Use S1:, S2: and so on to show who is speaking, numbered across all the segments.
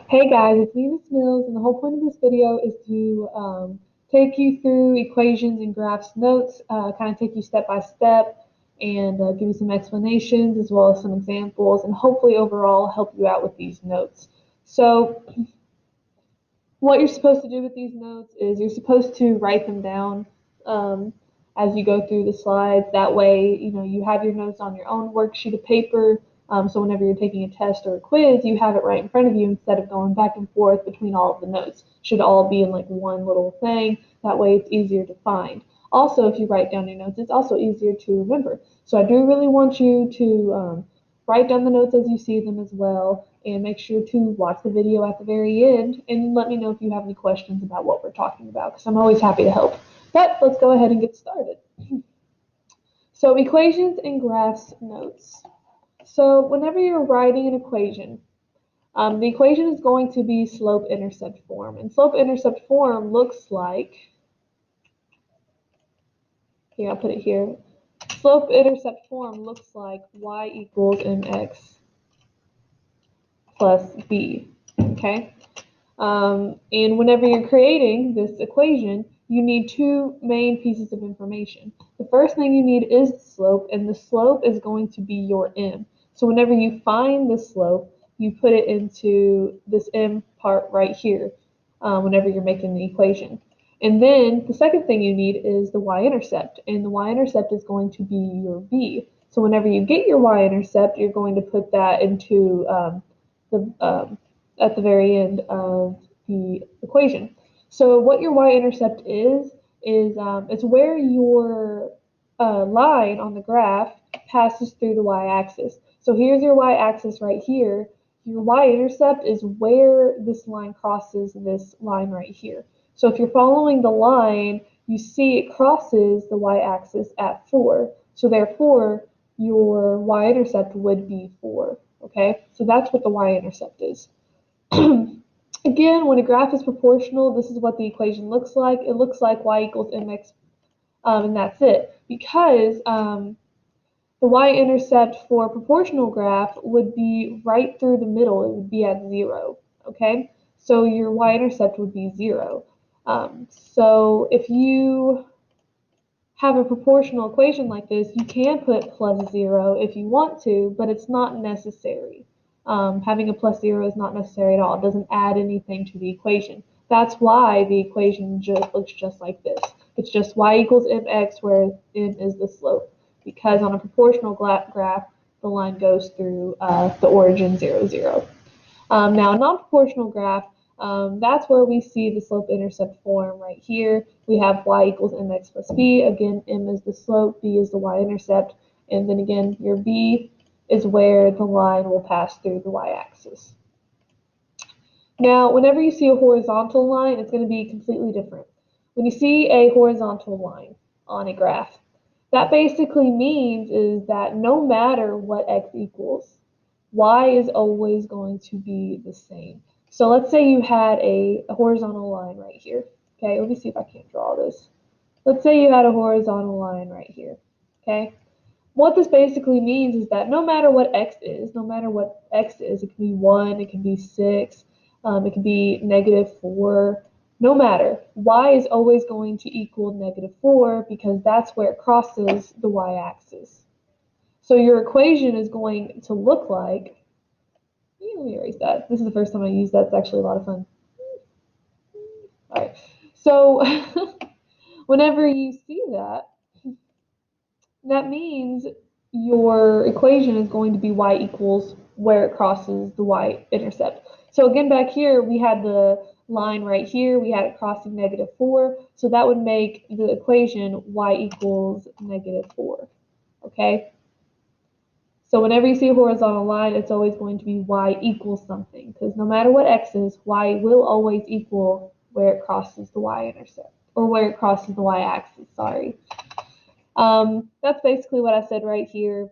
S1: Hey guys, it's me, Miss Mills, and the whole point of this video is to take you through equations and graphs notes, kind of take you step by step, and give you some explanations as well as some examples, and hopefully overall help you out with these notes. So what you're supposed to do with these notes is you're supposed to write them down um, as you go through the slides. That way, you have your notes on your own worksheet of paper. So whenever you're taking a test or a quiz, you have it right in front of you instead of going back and forth between all of the notes. Should all be in like one little thing. That way, it's easier to find. Also, if you write down your notes, it's also easier to remember. So I do really want you to write down the notes as you see them as well, and make sure to watch the video at the very end and let me know if you have any questions about what we're talking about, because I'm always happy to help. But let's go ahead and get started. So equations and graphs notes. So whenever you're writing an equation, the equation is going to be slope-intercept form. And slope-intercept form looks like, here, I'll put it here. Slope-intercept form looks like y equals mx plus b, okay? And whenever you're creating this equation, you need two main pieces of information. The first thing you need is the slope, and the slope is going to be your m. So whenever you find the slope, you put it into this m part right here whenever you're making the equation. And then the second thing you need is the y-intercept, and the y-intercept is going to be your b. So whenever you get your y-intercept, you're going to put that into the at the very end of the equation. So what your y-intercept is it's where your line on the graph passes through the y-axis. So here's your y-axis right here. Your y-intercept is where this line crosses this line right here. So if you're following the line, you see it crosses the y-axis at 4. So therefore, your y-intercept would be 4. Okay, so that's what the y-intercept is. Again, when a graph is proportional, this is what the equation looks like. It looks like y equals mx, and that's it. Because the y-intercept for a proportional graph would be right through the middle. It would be at 0, okay? So your y-intercept would be 0. So if you have a proportional equation like this, you can put plus 0 if you want to, but it's not necessary. Having a plus 0 is not necessary at all. It doesn't add anything to the equation. That's why the equation just looks just like this. It's just y equals mx, where m is the slope, because on a proportional graph, the line goes through the origin 0, 0. Now, a non-proportional graph, that's where we see the slope-intercept form right here. We have y equals mx plus b. Again, m is the slope, b is the y-intercept, and then again, your b is where the line will pass through the y-axis. Now, whenever you see a horizontal line, it's going to be completely different. When you see a horizontal line on a graph, that basically means is that no matter what x equals, y is always going to be the same. So let's say you had a horizontal line right here. Okay, let me see if I can't draw this. Let's say you had a horizontal line right here. Okay, what this basically means is that no matter what x is, it can be 1, it can be 6, it can be -4, no matter, y is always going to equal -4 because that's where it crosses the y-axis. So your equation is going to look like, let me erase that. This is the first time I use that. It's actually a lot of fun. All right. So whenever you see that, that means your equation is going to be y equals where it crosses the y-intercept. So again, back here, we had the line right here. We had it crossing -4. So that would make the equation y equals -4. Okay? So whenever you see a horizontal line, it's always going to be y equals something, because no matter what x is, y will always equal where it crosses the y-intercept, or where it crosses the y-axis, sorry. That's basically what I said right here.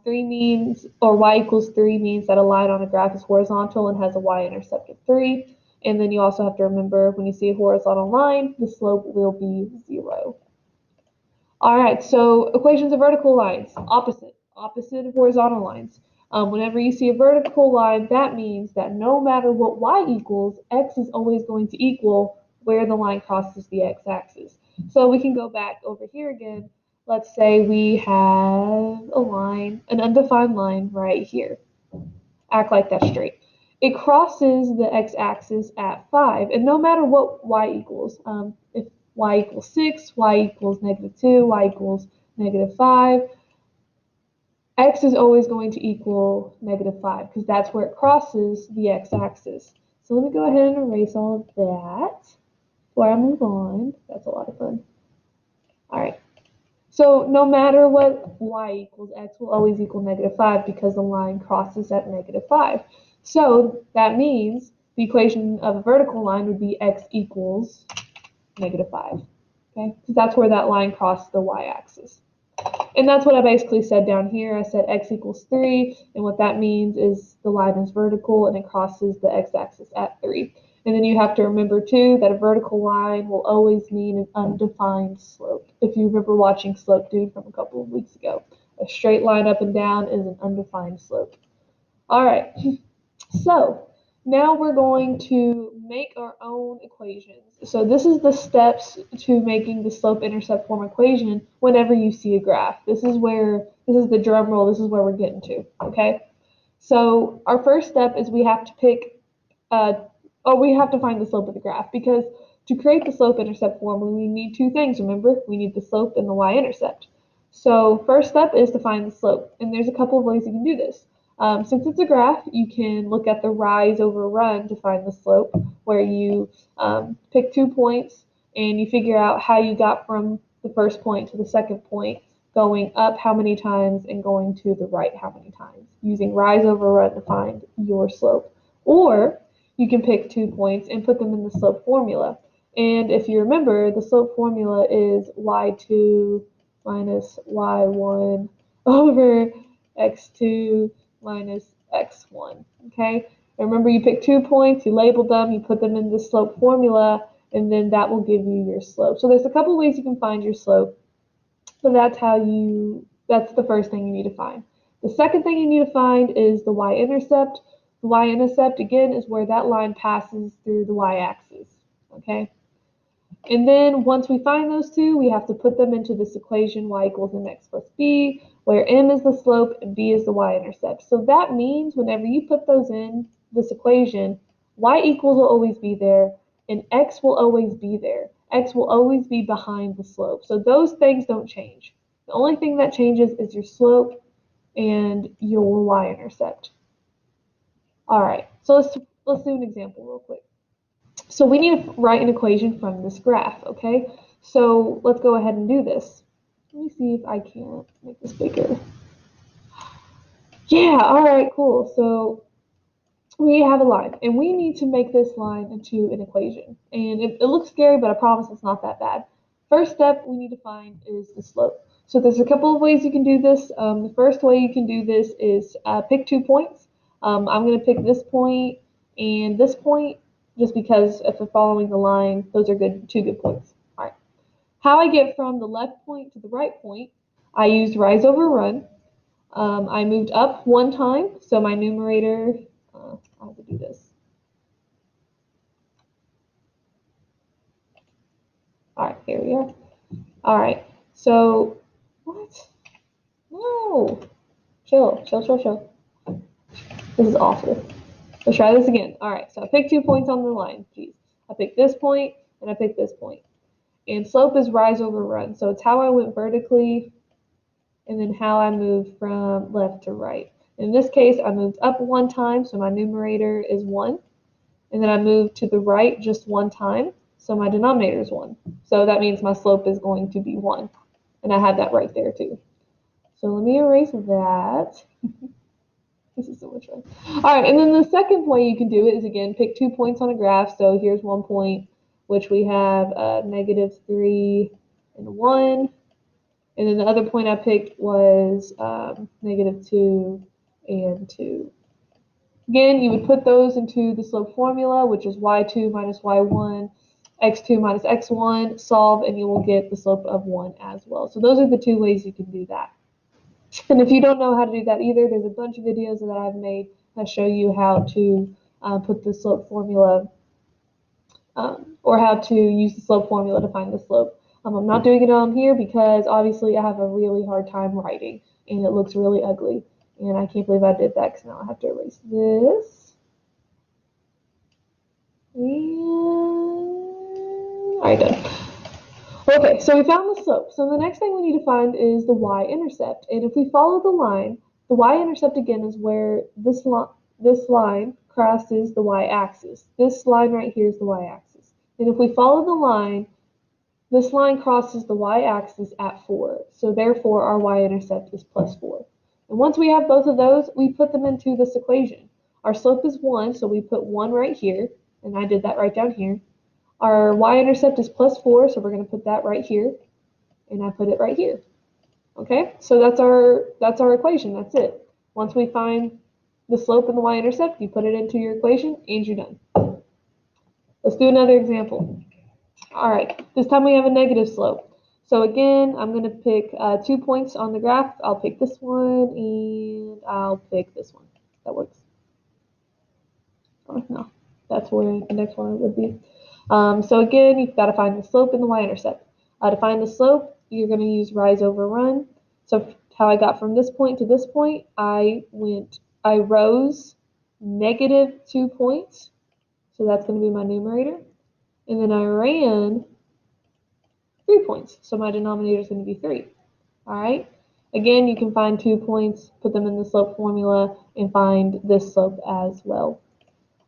S1: 3 means, or y equals 3 means that a line on a graph is horizontal and has a y-intercept of 3. And then you also have to remember, when you see a horizontal line, the slope will be 0. All right, so equations of vertical lines, opposite of horizontal lines. Whenever you see a vertical line, that means that no matter what y equals, x is always going to equal where the line crosses the x-axis. So we can go back over here again. Let's say we have a line, an undefined line right here. Act like that's straight. It crosses the x-axis at 5, and no matter what y equals, if y equals 6, y equals -2, y equals -5, x is always going to equal -5 because that's where it crosses the x-axis. So let me go ahead and erase all of that before I move on. That's a lot of fun. All right. So no matter what y equals, x will always equal -5 because the line crosses at -5. So that means the equation of a vertical line would be x equals -5. Okay, because that's where that line crosses the y-axis. And that's what I basically said down here. I said x equals 3, and what that means is the line is vertical and it crosses the x-axis at 3. And then you have to remember too that a vertical line will always mean an undefined slope. If you remember watching Slope Dude from a couple of weeks ago, a straight line up and down is an undefined slope. All right, so now we're going to make our own equations. So this is the steps to making the slope-intercept form equation whenever you see a graph. This is the drum roll, this is where we're getting to, okay? So our first step is we have to we have to find the slope of the graph, because to create the slope-intercept form, we need two things, remember? We need the slope and the y-intercept. So first step is to find the slope, and there's a couple of ways you can do this. Since it's a graph, you can look at the rise over run to find the slope, where you pick 2 points and you figure out how you got from the first point to the second point, going up how many times and going to the right how many times, using rise over run to find your slope. Or you can pick 2 points and put them in the slope formula. And if you remember, the slope formula is y2 minus y1 over x2 minus x1, okay? And remember, you pick 2 points, you labeled them, you put them in the slope formula, and then that will give you your slope. So there's a couple ways you can find your slope, but that's the first thing you need to find. The second thing you need to find is the y-intercept. The y-intercept, again, is where that line passes through the y-axis, okay? And then once we find those two, we have to put them into this equation, y equals mx plus b, where m is the slope and b is the y-intercept. So that means whenever you put those in this equation, y equals will always be there, and x will always be there. X will always be behind the slope. So those things don't change. The only thing that changes is your slope and your y-intercept. All right, so let's do an example real quick. So we need to write an equation from this graph, okay? So let's go ahead and do this. Let me see if I can make this bigger. Yeah, all right, cool. So we have a line, and we need to make this line into an equation. And it looks scary, but I promise it's not that bad. First step we need to find is the slope. So there's a couple of ways you can do this. The first way you can do this is pick 2 points. I'm going to pick this point and this point, just because if we're following the line, those are two good points. All right. How I get from the left point to the right point, I used rise over run. I moved up 1 time, so my numerator, I have to do this. All right, here we are. All right, so what? No, chill. This is awful. Let's try this again. All right, so I picked 2 points on the line. Jeez, I picked this point and I picked this point. And slope is rise over run, so it's how I went vertically and then how I moved from left to right. In this case, I moved up 1 time, so my numerator is 1. And then I moved to the right just 1 time, so my denominator is 1. So that means my slope is going to be 1. And I have that right there too. So let me erase that. This is so much fun. All right, and then the second way you can do it is, again, pick 2 points on a graph. So here's 1 point, which we have -3 and 1. And then the other point I picked was -2 and 2. Again, you would put those into the slope formula, which is y2 minus y1, x2 minus x1, solve, and you will get the slope of 1 as well. So those are the 2 ways you can do that. And if you don't know how to do that either, there's a bunch of videos that I've made that show you how to put the slope formula or how to use the slope formula to find the slope. I'm not doing it on here because obviously I have a really hard time writing and it looks really ugly. And I can't believe I did that because now I have to erase this. And all right, done. Okay, so we found the slope. So the next thing we need to find is the y-intercept. And if we follow the line, the y-intercept again is where this line crosses the y-axis. This line right here is the y-axis. And if we follow the line, this line crosses the y-axis at 4. So therefore our y-intercept is plus 4. And once we have both of those, we put them into this equation. Our slope is 1, so we put 1 right here. And I did that right down here. Our y-intercept is plus 4, so we're going to put that right here, and I put it right here. Okay, so that's our equation. That's it. Once we find the slope and the y-intercept, you put it into your equation, and you're done. Let's do another example. All right, this time we have a negative slope. So again, I'm going to pick 2 points on the graph. I'll pick this one, and I'll pick this one. That works. Oh, no, that's where the next one would be. So again, you've got to find the slope and the y-intercept. To find the slope, you're going to use rise over run. So how I got from this point to this point, I rose -2 points. So that's going to be my numerator. And then I ran 3 points. So my denominator is going to be 3. All right. Again, you can find 2 points, put them in the slope formula, and find this slope as well.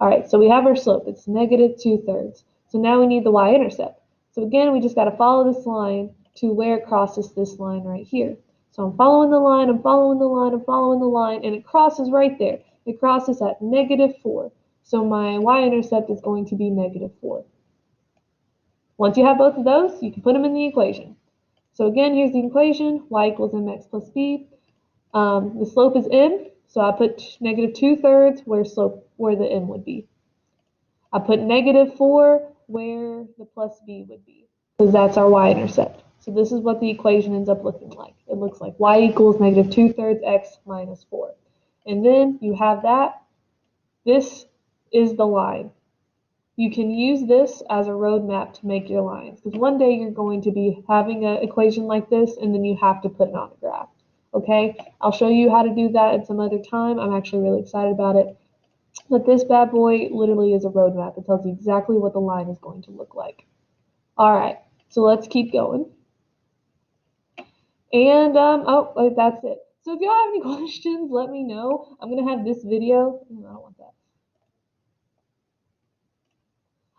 S1: All right, so we have our slope. It's -2/3. So now we need the y-intercept. So again, we just got to follow this line to where it crosses this line right here. So I'm following the line, I'm following the line, I'm following the line, and it crosses right there. It crosses at -4. So my y-intercept is going to be -4. Once you have both of those, you can put them in the equation. So again, here's the equation, y equals mx plus b. The slope is m, so I put -2/3 where the m would be. I put -4 where the plus b would be, because that's our y-intercept. So this is what the equation ends up looking like. It looks like y equals -2/3 x minus 4. And then you have that. This is the line. You can use this as a roadmap to make your lines, because one day you're going to be having an equation like this, and then you have to put it on a graph. Okay, I'll show you how to do that at some other time. I'm actually really excited about it. But this bad boy literally is a roadmap. It tells you exactly what the line is going to look like. All right, so let's keep going. And, oh, that's it. So if y'all have any questions, let me know. I'm going to have this video. I don't want that.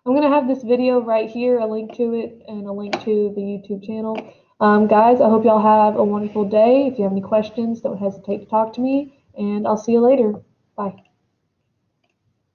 S1: I'm going to have this video right here, a link to it, and a link to the YouTube channel. Guys, I hope y'all have a wonderful day. If you have any questions, don't hesitate to talk to me, and I'll see you later. Bye.